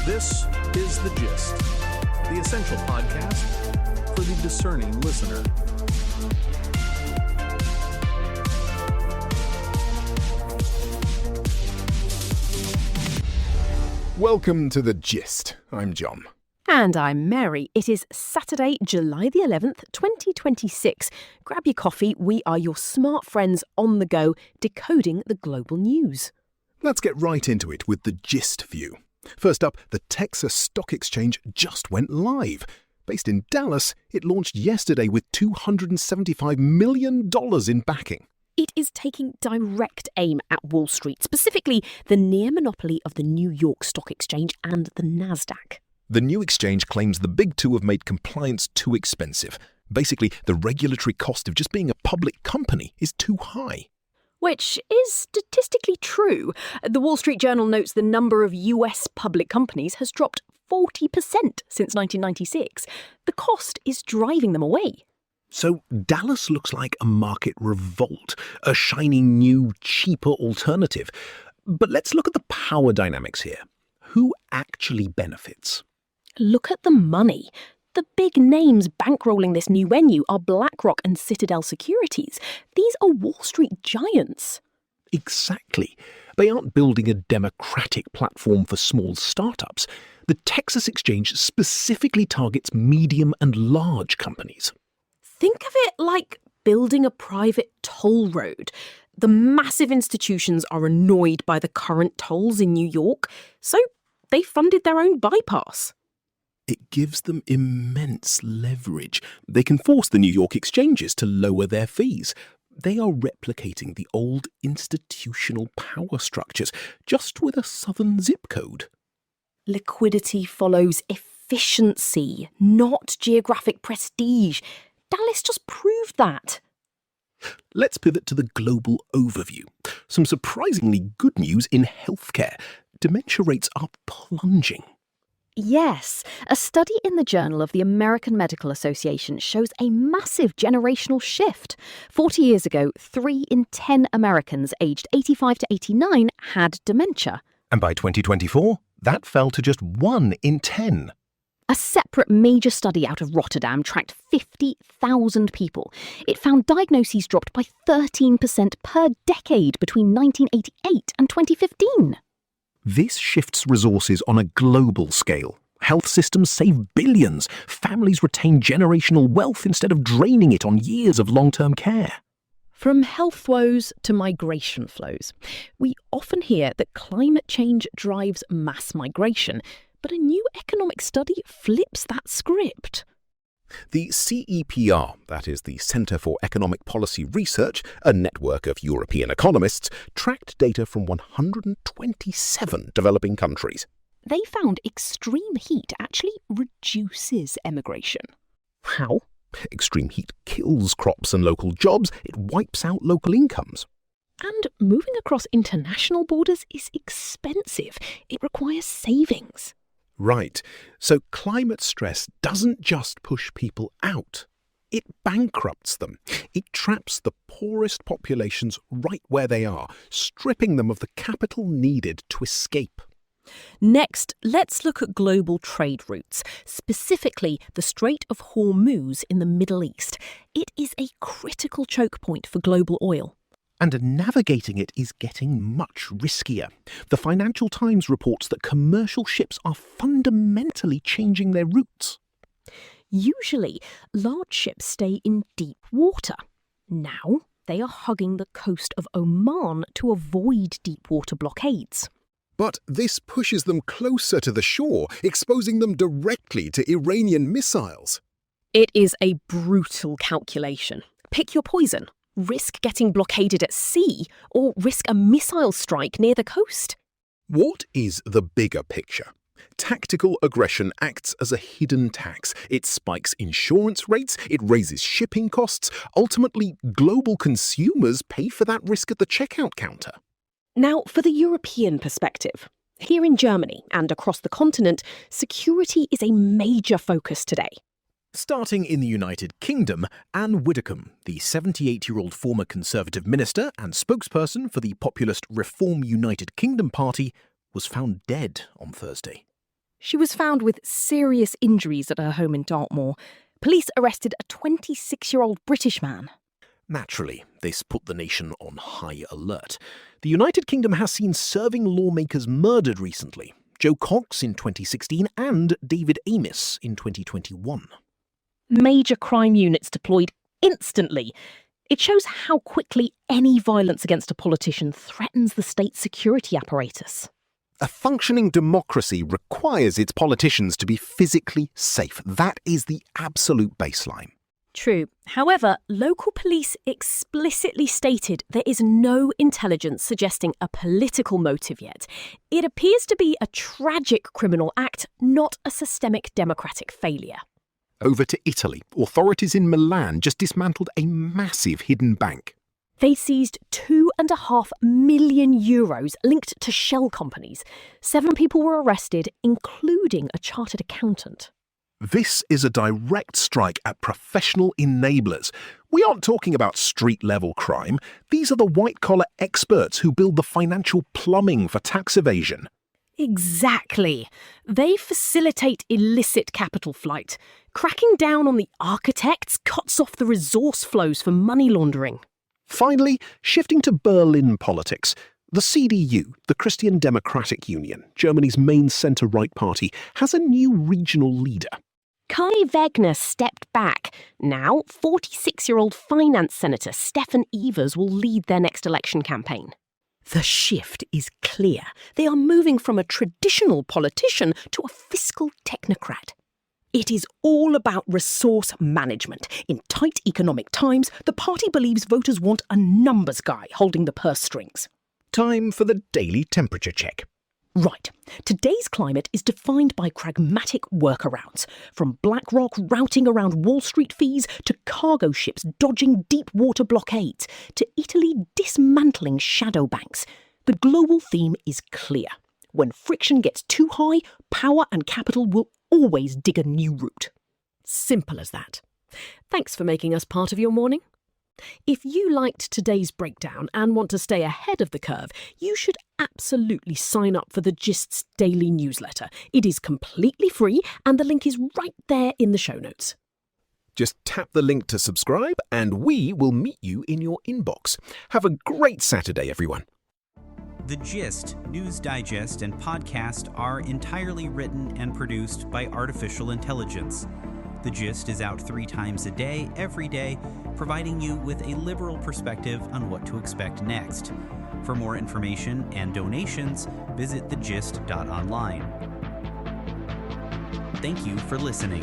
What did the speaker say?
This is The Gist, the essential podcast for the discerning listener. Welcome to The Gist. I'm John. And I'm Mary. It is Saturday, July the 11th, 2026. Grab your coffee. We are your smart friends on the go, decoding the global news. Let's get right into it with the gist view. First up, the Texas Stock Exchange just went live. Based in Dallas, it launched yesterday with $275 million in backing. It is taking direct aim at Wall Street, specifically the near monopoly of the New York Stock Exchange and the NASDAQ. The new exchange claims the big two have made compliance too expensive. Basically, the regulatory cost of just being a public company is too high. Which is statistically true. The Wall Street Journal notes the number of US public companies has dropped 40% since 1996. The cost is driving them away. So Dallas looks like a market revolt, a shiny new, cheaper alternative. But let's look at the power dynamics here. Who actually benefits? Look at the money. The big names bankrolling this new venue are BlackRock and Citadel Securities. These are Wall Street giants. Exactly. They aren't building a democratic platform for small startups. The Texas Exchange specifically targets medium and large companies. Think of it like building a private toll road. The massive institutions are annoyed by the current tolls in New York, so they funded their own bypass. It gives them immense leverage. They can force the New York exchanges to lower their fees. They are replicating the old institutional power structures, just with a southern zip code. Liquidity follows efficiency, not geographic prestige. Dallas just proved that. Let's pivot to the global overview. Some surprisingly good news in healthcare. Dementia rates are plunging. Yes, a study in the Journal of the American Medical Association shows a massive generational shift. 40 years ago, 3 in 10 Americans aged 85 to 89 had dementia. And by 2024, that fell to just 1 in 10. A separate major study out of Rotterdam tracked 50,000 people. It found diagnoses dropped by 13% per decade between 1988 and 2015. This shifts resources on a global scale. Health systems save billions. Families retain generational wealth instead of draining it on years of long-term care. From health woes to migration flows, we often hear that climate change drives mass migration, but a new economic study flips that script. The CEPR, that is the Centre for Economic Policy Research, a network of European economists, tracked data from 127 developing countries. They found extreme heat actually reduces emigration. How? Extreme heat kills crops and local jobs. It wipes out local incomes. And moving across international borders is expensive. It requires savings. Right. So climate stress doesn't just push people out. It bankrupts them. It traps the poorest populations right where they are, stripping them of the capital needed to escape. Next, let's look at global trade routes, specifically the Strait of Hormuz in the Middle East. It is a critical choke point for global oil. And navigating it is getting much riskier. The Financial Times reports that commercial ships are fundamentally changing their routes. Usually, large ships stay in deep water. Now, they are hugging the coast of Oman to avoid deep water blockades. But this pushes them closer to the shore, exposing them directly to Iranian missiles. It is a brutal calculation. Pick your poison. Risk getting blockaded at sea, or risk a missile strike near the coast? What is the bigger picture? Tactical aggression acts as a hidden tax. It spikes insurance rates, it raises shipping costs. Ultimately, global consumers pay for that risk at the checkout counter. Now, for the European perspective. Here in Germany and across the continent, security is a major focus today. Starting in the United Kingdom, Anne Widdecombe, the 78-year-old former Conservative minister and spokesperson for the populist Reform United Kingdom Party, was found dead on Thursday. She was found with serious injuries at her home in Dartmoor. Police arrested a 26-year-old British man. Naturally, this put the nation on high alert. The United Kingdom has seen serving lawmakers murdered recently. Joe Cox in 2016 and David Amis in 2021. Major crime units deployed instantly. It shows how quickly any violence against a politician threatens the state's security apparatus. A functioning democracy requires its politicians to be physically safe. That is the absolute baseline. True. However, local police explicitly stated there is no intelligence suggesting a political motive yet. It appears to be a tragic criminal act, not a systemic democratic failure. Over to Italy. Authorities in Milan just dismantled a massive hidden bank. They seized €2.5 million linked to shell companies. 7 people were arrested, including a chartered accountant. This is a direct strike at professional enablers. We aren't talking about street-level crime. These are the white-collar experts who build the financial plumbing for tax evasion. Exactly. They facilitate illicit capital flight. Cracking down on the architects cuts off the resource flows for money laundering. Finally, shifting to Berlin politics. The CDU, the Christian Democratic Union, Germany's main centre-right party, has a new regional leader. Kai Wegner stepped back. Now, 46-year-old finance senator Stefan Evers will lead their next election campaign. The shift is clear. They are moving from a traditional politician to a fiscal technocrat. It is all about resource management. In tight economic times, the party believes voters want a numbers guy holding the purse strings. Time for the daily temperature check. Right. Today's climate is defined by pragmatic workarounds, from BlackRock routing around Wall Street fees to cargo ships dodging deep water blockades to Italy dismantling shadow banks. The global theme is clear. When friction gets too high, power and capital will always dig a new route. Simple as that. Thanks for making us part of your morning. If you liked today's breakdown and want to stay ahead of the curve, you should absolutely sign up for the Gist's daily newsletter. It is completely free and the link is right there in the show notes. Just tap the link to subscribe and we will meet you in your inbox. Have a great Saturday, everyone. The Gist, News Digest, and podcast are entirely written and produced by artificial intelligence. The Gist is out 3 times a day, every day, providing you with a liberal perspective on what to expect next. For more information and donations, visit thegist.online. Thank you for listening.